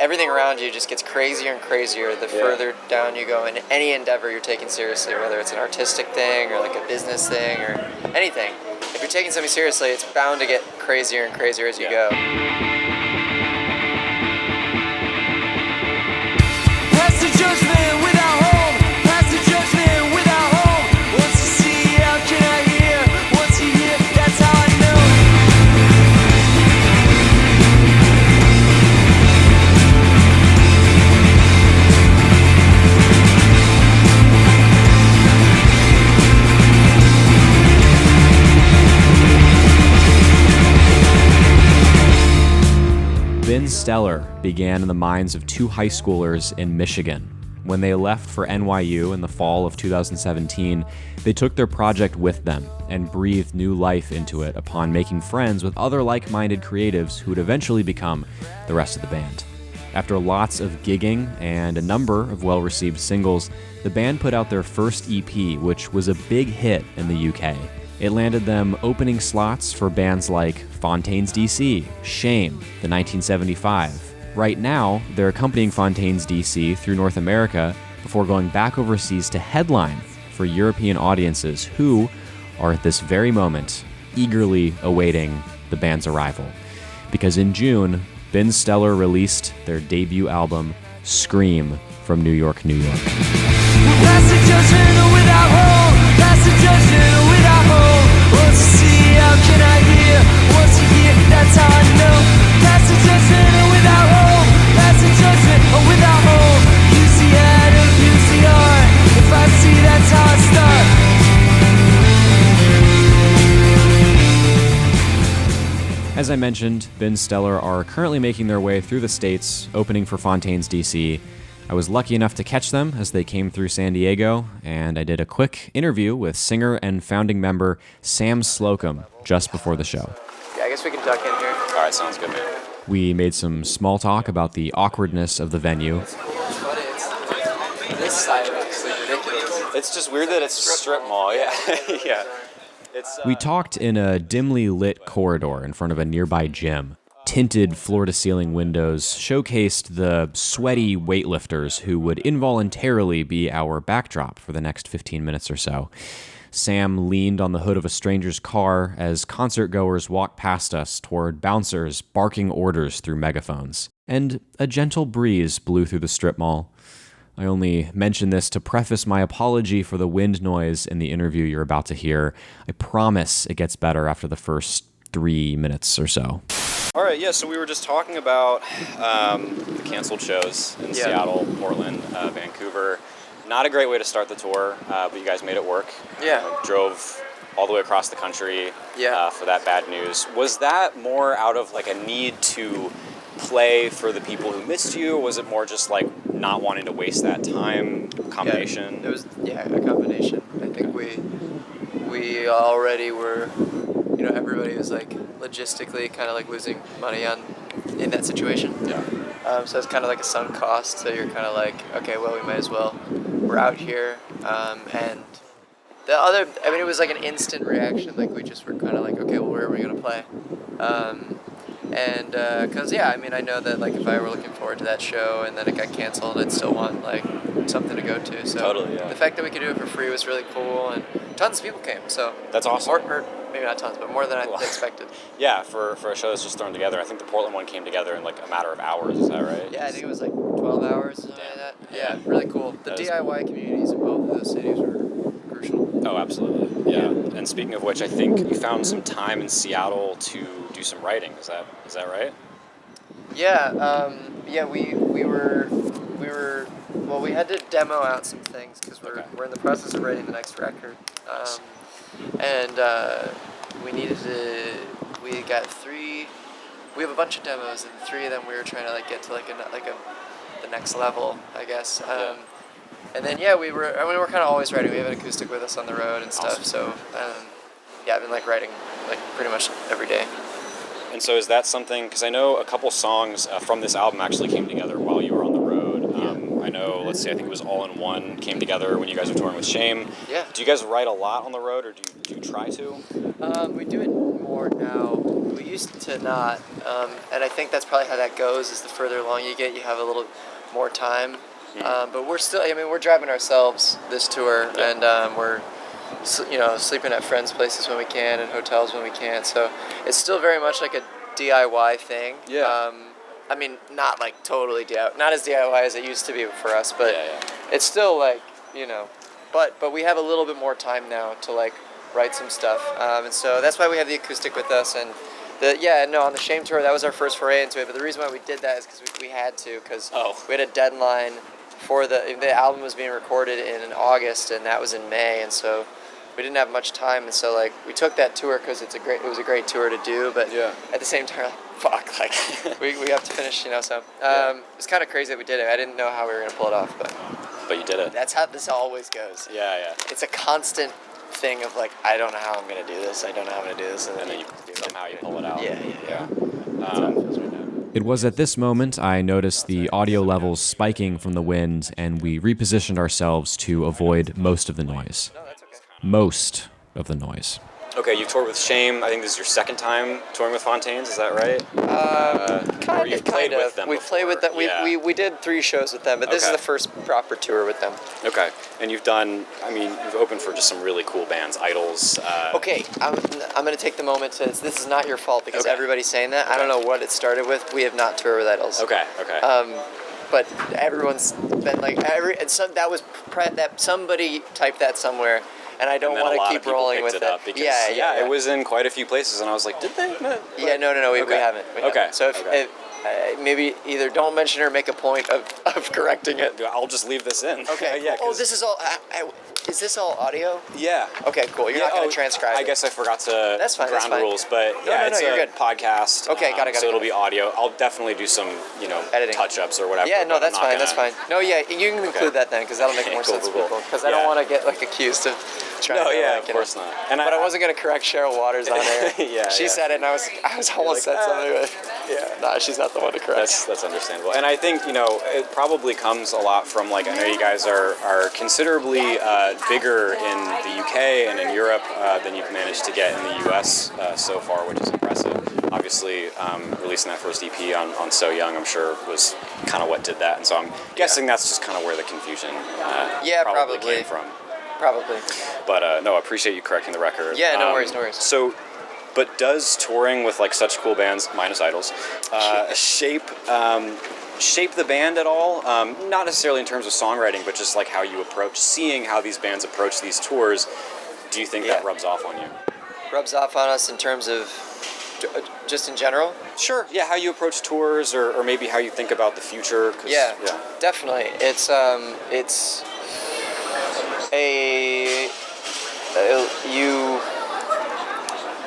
everything around you just gets crazier and crazier the further down you go in any endeavor you're taking seriously, whether it's an artistic thing or like a business thing or anything. If you're taking something seriously, it's bound to get crazier and crazier as you go. Past the judgment without home, past the judgment without home. Once you see, how can I hear? Once you hear, that's how I know. Ben Stellar began in the minds of two high schoolers in Michigan. When they left for NYU in the fall of 2017, they took their project with them and breathed new life into it upon making friends with other like-minded creatives who would eventually become the rest of the band. After lots of gigging and a number of well-received singles, the band put out their first EP, which was a big hit in the UK. It landed them opening slots for bands like Fontaines D.C, Shame, the 1975. Right now, they're accompanying Fontaines D.C through North America before going back overseas to headline for European audiences who are at this very moment eagerly awaiting the band's arrival. Because in June, Ben Stellar released their debut album, Scream, from New York, New York. Past the judgment without home, past the judgment without home. Once you see, how can I hear? Once you hear, that's how I know. Past the judgment without home, past the judgment without home. Use the head or use the heart. If I see, that's how I start. As I mentioned, Ben Stellar are currently making their way through the States, opening for Fontaines D.C. I was lucky enough to catch them as they came through San Diego, and I did a quick interview with singer and founding member Sam Slocum just before the show. Yeah, I guess we can duck in here. All right, sounds good, man. We made some small talk about the awkwardness of the venue. It's funny, this side of it's like ridiculous. It's just weird that it's a strip mall, yeah. Yeah. We talked in a dimly lit corridor in front of a nearby gym. Tinted floor-to-ceiling windows showcased the sweaty weightlifters who would involuntarily be our backdrop for the next 15 minutes or so. Sam leaned on the hood of a stranger's car as concert-goers walked past us toward bouncers barking orders through megaphones. And a gentle breeze blew through the strip mall. I only mention this to preface my apology for the wind noise in the interview you're about to hear. I promise it gets better after the first 3 minutes or so. All right, yeah, so we were just talking about the canceled shows in Seattle, Portland, Vancouver. Not a great way to start the tour, but you guys made it work. Yeah. Drove all the way across the country for that bad news. Was that more out of like a need to play for the people who missed you, or was it more just like not wanting to waste that time? Combination? Yeah, it was a combination. I think we already were, everybody was like logistically kind of like losing money in that situation. Yeah. So it's kind of like a sunk cost. So you're kind of like, okay, well, we might as well. We're out here, and the other, it was like an instant reaction. Like we just were kind of like, okay, well, where are we gonna play? Because I know that like if I were looking forward to that show and then it got canceled, I'd still want like something to go to. So totally, yeah. The fact that we could do it for free was really cool, and tons of people came. So that's awesome. Or maybe not tons, but more than I expected. Yeah, for a show that's just thrown together. I think the Portland one came together in like a matter of hours. Is that right? Yeah, I think it was like 12 hours. Something like that. Yeah, really cool. The DIY communities in both of those cities were crucial. Oh, absolutely. Yeah. And speaking of which, I think you found some time in Seattle to do some writing. Is that right? Yeah. We had to demo out some things because we're in the process of writing the next record. We have a bunch of demos, and 3 of them we were trying to like get to the next level, I guess. And then we're kind of always writing. We have an acoustic with us on the road and stuff. Awesome. So I've been like writing like pretty much every day. And so is that something? Because I know a couple songs from this album actually came together while you were on the road. I know, let's see, I think it was All in One came together when you guys were touring with Shame. Yeah. Do you guys write a lot on the road, or do you try to? We do it more now. We used to not, and I think that's probably how that goes. Is the further along you get, you have a little more time. But we're still. I mean, we're driving ourselves this tour, and we're, sleeping at friends' places when we can, and hotels when we can. So it's still very much like a DIY thing. Yeah. I mean, not like totally DIY, not as DIY as it used to be for us, but Yeah. it's still like, but we have a little bit more time now to like write some stuff, and so that's why we have the acoustic with us. And on the Shame tour, that was our first foray into it. But the reason why we did that is because we had to, because we had a deadline for the album was being recorded in August, and that was in May, and so we didn't have much time. And so like we took that tour because it was a great tour to do, but at the same time, fuck, like we have to finish, so it's kind of crazy that we did it. I didn't know how we were gonna pull it off, but you did it. That's how this always goes. Yeah. It's a constant thing of like, I don't know how I'm gonna do this, and then you somehow you pull it out. Yeah. That's how it feels right now. It was at this moment I noticed the audio levels spiking from the wind, and we repositioned ourselves to avoid most of the noise. No, that's okay. Most of the noise. Okay, you've toured with Shame. I think this is your second time touring with Fontaines. Is that right? Kind you've played of. with them We played with them. before. We did 3 shows with them, but this is the first proper tour with them. Okay, and you've opened for just some really cool bands, Idols. Okay, I'm going to take the moment to. This is not your fault because Okay. everybody's saying that. I don't know what it started with. We have not toured with Idols. Okay. But everyone's been like that somebody typed that somewhere. And I don't want to keep rolling with it. Because, yeah. It was in quite a few places, and I was like, did they? Yeah, no, we haven't. Okay. So if maybe either don't mention it or make a point of correcting it. I'll just leave this in. Okay. Yeah. This is all. Is this all audio? Yeah. Okay, cool. You're not going to transcribe. I guess I forgot to. That's fine. Ground rules, but it's you're a good. podcast. Okay, got it. So it'll be audio. I'll definitely do some, editing, touch-ups or whatever. Yeah, no, that's fine. That's fine. No, yeah, you can include that then, because that'll make more sense for people. Because I don't want to get like accused of trying. Of course not. But I wasn't going to correct Cheryl Waters on air. She said it, and I was almost said something. But nah, she's not the one to correct. That's understandable. And I think it probably comes a lot from I know you guys are considerably bigger in the UK and in Europe than you've managed to get in the US so far, which is impressive. Obviously, releasing that first EP on So Young, I'm sure, was kind of what did that. And so I'm guessing that's just kind of where the confusion probably came from. Probably. But no, I appreciate you correcting the record. Yeah, no worries. So, but does touring with such cool bands, minus Idols, shape the band at all? Not necessarily in terms of songwriting, but just how you approach, seeing how these bands approach these tours. Do you think that rubs off on you? Rubs off on us in terms of just in general? Sure. Yeah, how you approach tours, or maybe how you think about the future. Definitely. It's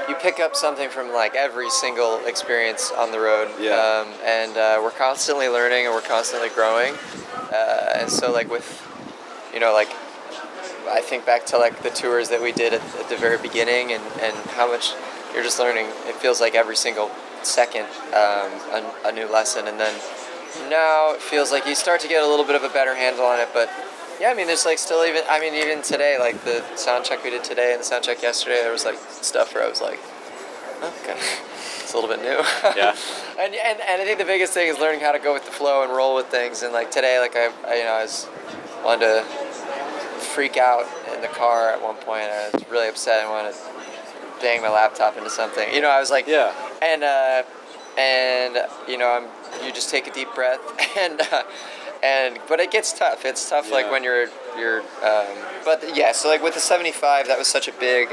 you pick up something from every single experience on the road, and we're constantly learning and we're constantly growing, and so with I think back to the tours that we did at the very beginning, and how much you're just learning. It feels like every single second a new lesson, and then now it feels like you start to get a little bit of a better handle on it. But yeah, there's still even today, the sound check we did today and the sound check yesterday, there was stuff where I was like, oh, okay, it's a little bit new. Yeah. and I think the biggest thing is learning how to go with the flow and roll with things. And today, I was wanted to freak out in the car at one point. I was really upset and wanted to bang my laptop into something. I was like, yeah. And you just take a deep breath but it gets tough. It's tough when you're so with the 75, that was such a big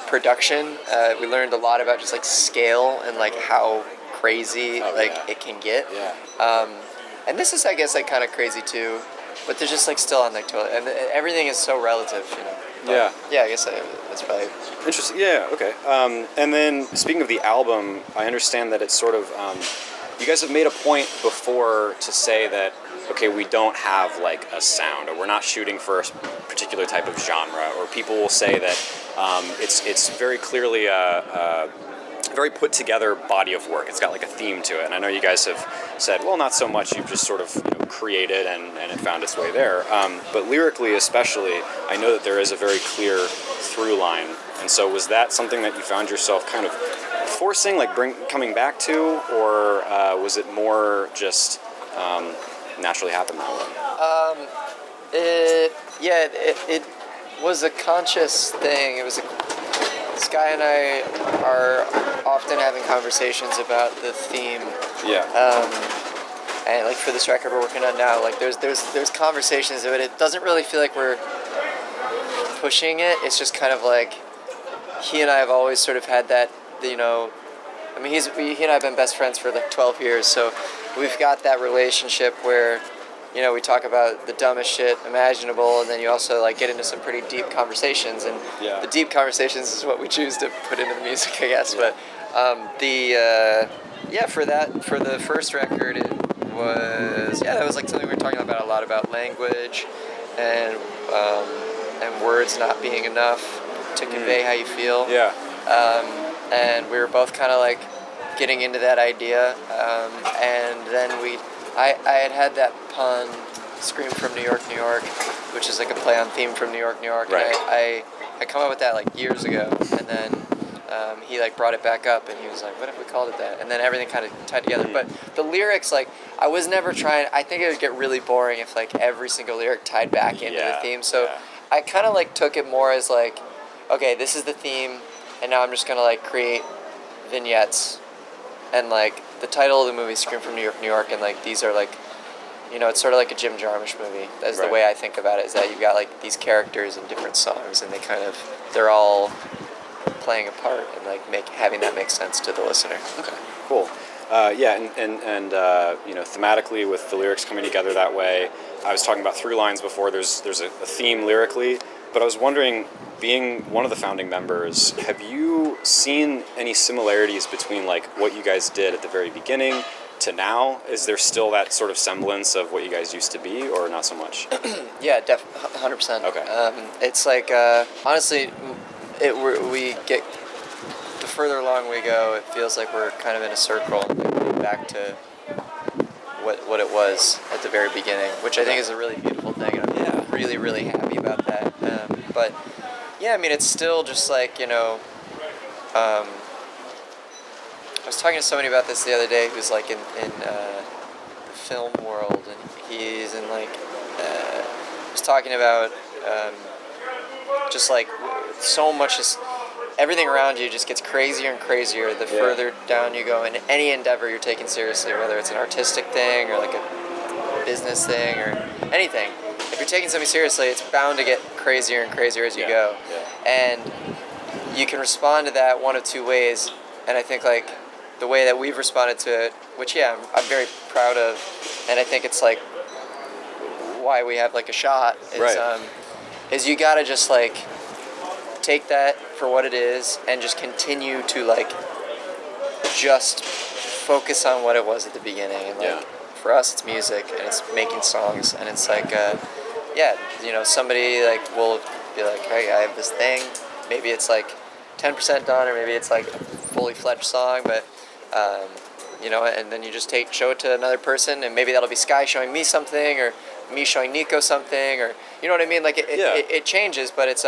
production. We learned a lot about just scale and how crazy it can get. Yeah. And this is, I guess, kind of crazy too, but they're just still on totally, and everything is so relative, But, yeah, I guess that's probably interesting. Yeah. Okay. And then speaking of the album, I understand that it's sort of you guys have made a point before to say that, okay, we don't have a sound, or we're not shooting for a particular type of genre, or people will say that it's very clearly very put together body of work. It's got like a theme to it. And I know you guys have said, well, not so much. You've just sort of created and it found its way there. But lyrically especially, I know that there is a very clear through line. And so was that something that you found yourself kind of forcing, like coming back to, or was it more just naturally happened that way? It was a conscious thing. This guy and I are often having conversations about the theme. Yeah. And like for this record we're working on now, like there's conversations of it. It doesn't really feel like we're pushing it. It's just kind of like he and I have always sort of had that, he and I have been best friends for like 12 years, so we've got that relationship where, we talk about the dumbest shit imaginable, and then you also like get into some pretty deep conversations, and the deep conversations is what we choose to put into the music, I guess. But for the first record, that was like something we were talking about a lot, about language and words not being enough to convey how you feel. Yeah. And we were both kind of like getting into that idea, and then I had that pun, Scream from New York, New York, which is like a play on Theme from New York, New York. Right. And I come up with that like years ago, and then he like brought it back up, and he was like, what if we called it that? And then everything kind of tied together. But the lyrics, like, I was never trying, I think it would get really boring if like every single lyric tied back into the theme. So I kind of like took it more as like, okay, this is the theme, and now I'm just gonna like create vignettes, and like the title of the movie is Scream from New York, New York, and like these are like, it's sort of like a Jim Jarmusch movie. That's the way I think about it, is that you've got like these characters in different songs, and they're all playing a part, and like having that make sense to the listener. Okay, cool. Thematically with the lyrics coming together that way, I was talking about through lines before. There's a theme lyrically, but I was wondering, being one of the founding members, have you seen any similarities between like what you guys did at the very beginning to now? Is there still that sort of semblance of what you guys used to be, or not so much? Yeah, 100%. Okay. It's like honestly, we get, the further along we go, it feels like we're kind of in a circle, like back to what it was at the very beginning, which I think is a really beautiful thing, and I'm really, really happy about that. But yeah, it's still just like, I was talking to somebody about this the other day who's like in the film world, and he's in like, was talking about just like so much is, everything around you just gets crazier and crazier the further down you go in any endeavor you're taking seriously, whether it's an artistic thing or like a business thing or anything. If you're taking something seriously, it's bound to get crazier and crazier as you go. And you can respond to that one of two ways, and I think like the way that we've responded to it, which I'm very proud of, and I think it's like why we have like a shot, is you gotta just like take that for what it is and just continue to like just focus on what it was at the beginning. And like for us, it's music, and it's making songs, and it's like somebody like will be like, hey, I have this thing, maybe it's like 10% done, or maybe it's like a fully fledged song, but and then you just show it to another person, and maybe that'll be Sky showing me something, or me showing Nico something, or you know what I mean, like it changes, but it's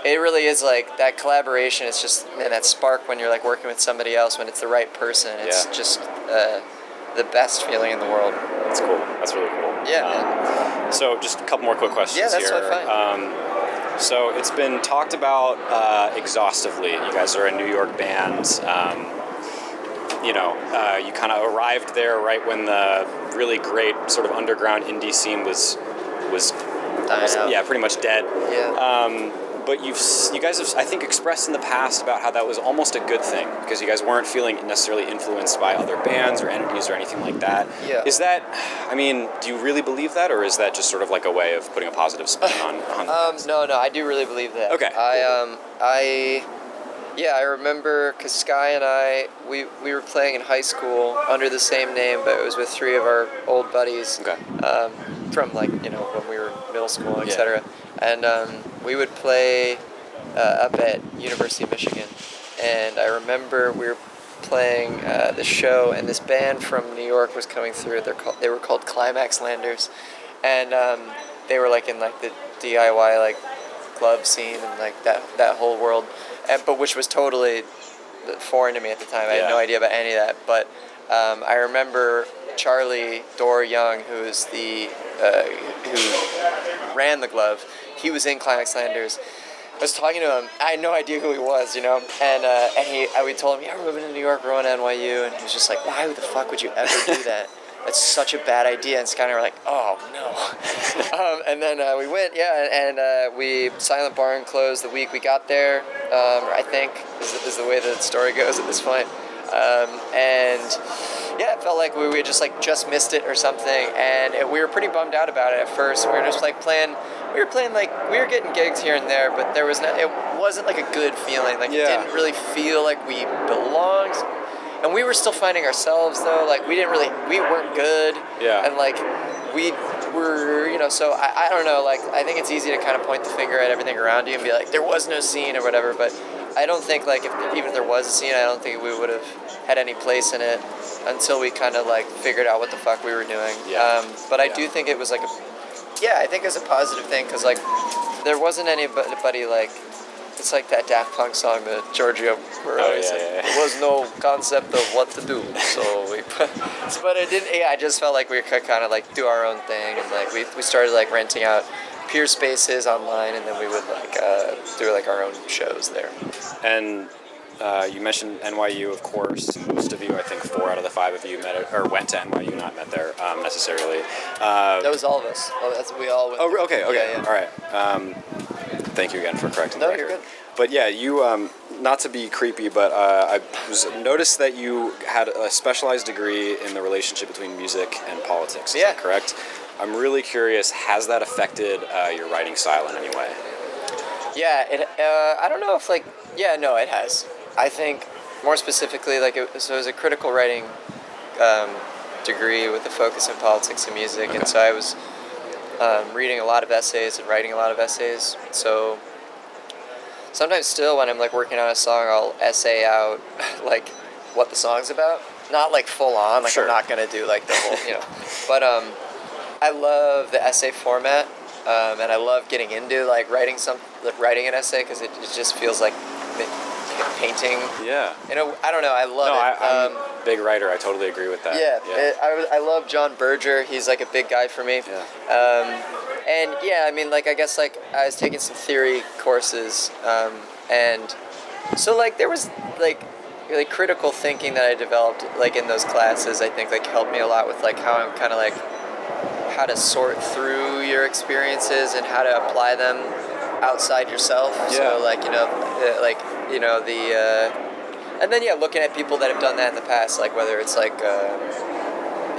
it really is like that collaboration. It's just that spark when you're like working with somebody else, when it's the right person. It's just the best feeling in the world. That's cool. That's really cool. Yeah. So just a couple more quick questions here. Yeah, that's fine. So it's been talked about exhaustively. You guys are a New York band. You kind of arrived there right when the really great sort of underground indie scene was pretty much dead. Yeah. But you guys have, I think, expressed in the past about how that was almost a good thing, because you guys weren't feeling necessarily influenced by other bands or entities or anything like that. Yeah. Is that, do you really believe that, or is that just sort of like a way of putting a positive spin on No, I do really believe that. Okay. I remember, because Sky and I, we were playing in high school under the same name, but it was with three of our old buddies. Okay. From like, when we were in middle school, etc. And we would play up at University of Michigan. and I remember we were playing the show, and this band from New York was coming through. They were called Climax Landers, and they were like in like the DIY like club scene and like that whole world, but which was totally foreign to me at the time. I had no idea about any of that, but I remember Charlie Dorr Young, who ran the Glove. He was in Climax Landers. I was talking to him. I had no idea who he was, you know. And we told him, yeah, we're moving to New York, we're going to NYU, and he was just like, why the fuck would you ever do that? That's such a bad idea. And Scott and I were like, oh no. And then we went, and we Silent Barn closed the week we got there. I think is the way the story goes at this point. And yeah, it felt like we just missed it or something, and we were pretty bummed out about it at first. We were just like playing. We were getting gigs here and there, but it wasn't like a good feeling. Like it didn't really feel like we belonged. And we were still finding ourselves though. Like we weren't good. Yeah. And like we were, you know. So I don't know. Like I think it's easy to kind of point the finger at everything around you and be like, there was no scene or whatever. But I don't think like even if there was a scene, I don't think we would have had any place in it until we kind of like figured out what the fuck we were doing. Yeah. But I do think it was like I think it's a positive thing, because like there wasn't anybody like, it's like that Daft Punk song, the Giorgio Moroder. There was no concept of what to do, but it didn't. Yeah, I just felt like we could kind of like do our own thing, and like we started like renting out peer spaces online, and then we would like do like our own shows there. And you mentioned NYU, of course. Most of you, I think 4 out of the 5 of you went to NYU, not met there necessarily. That was all of us. We all went. Oh, okay. Yeah. All right. Thank you again for correcting the record. You're good. But yeah, you, not to be creepy, but I noticed that you had a specialized degree in the relationship between music and politics. Is that correct? I'm really curious, has that affected your writing style in any way? Yeah, I don't know if no, it has. I think more specifically, it was a critical writing degree with a focus in politics and music, and so I was reading a lot of essays and writing a lot of essays. So sometimes still when I'm like working on a song, I'll essay out like what the song's about. Not like full on, like sure. I'm not gonna do like the whole, you know. But I love the essay format, and I love getting into like writing an essay, because it just feels like painting. Yeah. You know, I don't know. I love it. I'm a big writer. I totally agree with that. I love John Berger. He's like a big guy for me. Yeah. And yeah, I mean, like, I guess like I was taking some theory courses, and so like there was like really critical thinking that I developed like in those classes. I think like helped me a lot with like how I'm kind of like how to sort through your experiences and how to apply them outside yourself. Yeah. So like and then looking at people that have done that in the past, like whether it's like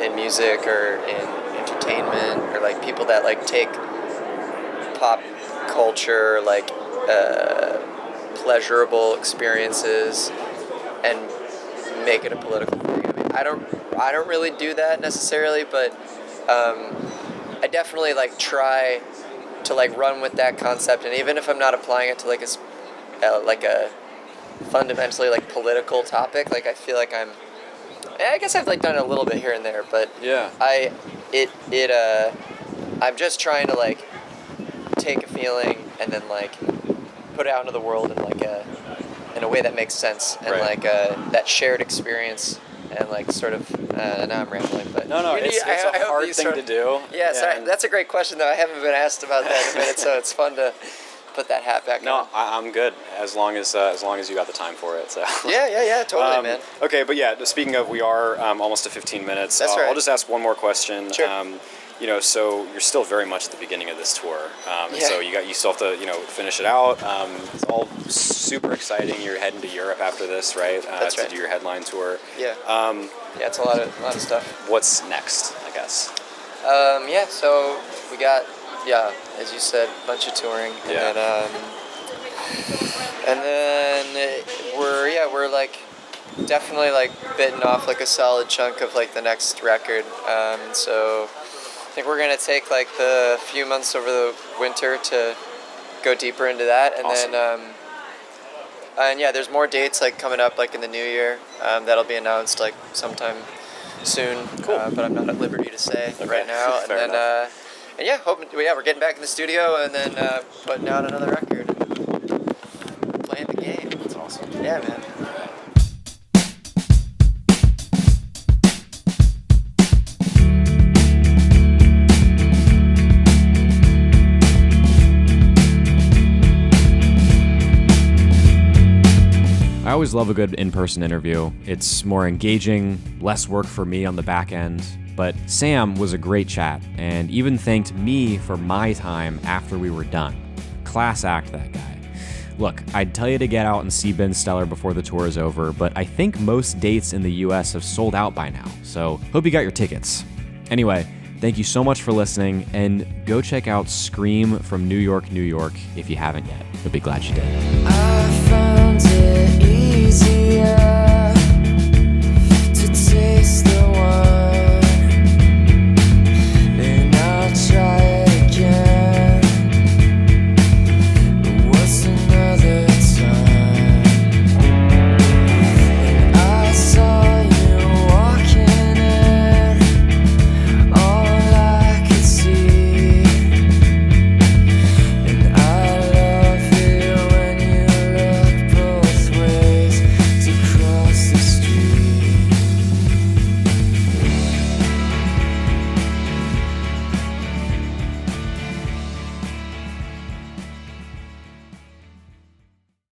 in music or in entertainment, or like people that like take pop culture like pleasurable experiences and make it a political thing. I mean, I don't really do that necessarily, but I definitely like try to like run with that concept, and even if I'm not applying it to like a fundamentally like political topic, like I feel like I guess I've like done it a little bit here and there, but I'm just trying to like take a feeling and then like put it out into the world in like in a way that makes sense, and like that shared experience, and like sort of now I'm rambling, but no, it's a hard thing to do. Yeah, so that's a great question though. I haven't been asked about that in a minute, so it's fun to put that hat back on. No, I'm good as long as you got the time for it. So yeah, totally, man. Okay, but yeah, speaking of, we are almost to 15 minutes. That's right. I'll just ask one more question. Sure. You know, so you're still very much at the beginning of this tour, so you still have to finish it out. It's all super exciting. You're heading to Europe after this, right? That's right. To do your headline tour. Yeah. It's a lot of stuff. What's next, I guess? So we got as you said, a bunch of touring, and then we're like definitely like bitten off like a solid chunk of like the next record. So I think we're gonna take like the few months over the winter to go deeper into that, and awesome. Then And yeah, there's more dates like coming up like in the new year. That'll be announced like sometime soon. Cool. But I'm not at liberty to say right now. And Fair then and yeah, we're getting back in the studio and then putting out another record. Playing the game. That's awesome. Yeah, man. I always love a good in-person interview. It's more engaging, less work for me on the back end. But Sam was a great chat and even thanked me for my time after we were done. Class act, that guy. Look, I'd tell you to get out and see Ben Stiller before the tour is over, but I think most dates in the US have sold out by now, so hope you got your tickets. Anyway, thank you so much for listening, and go check out Scream from New York, New York if you haven't yet. You'll be glad you did. I found it easier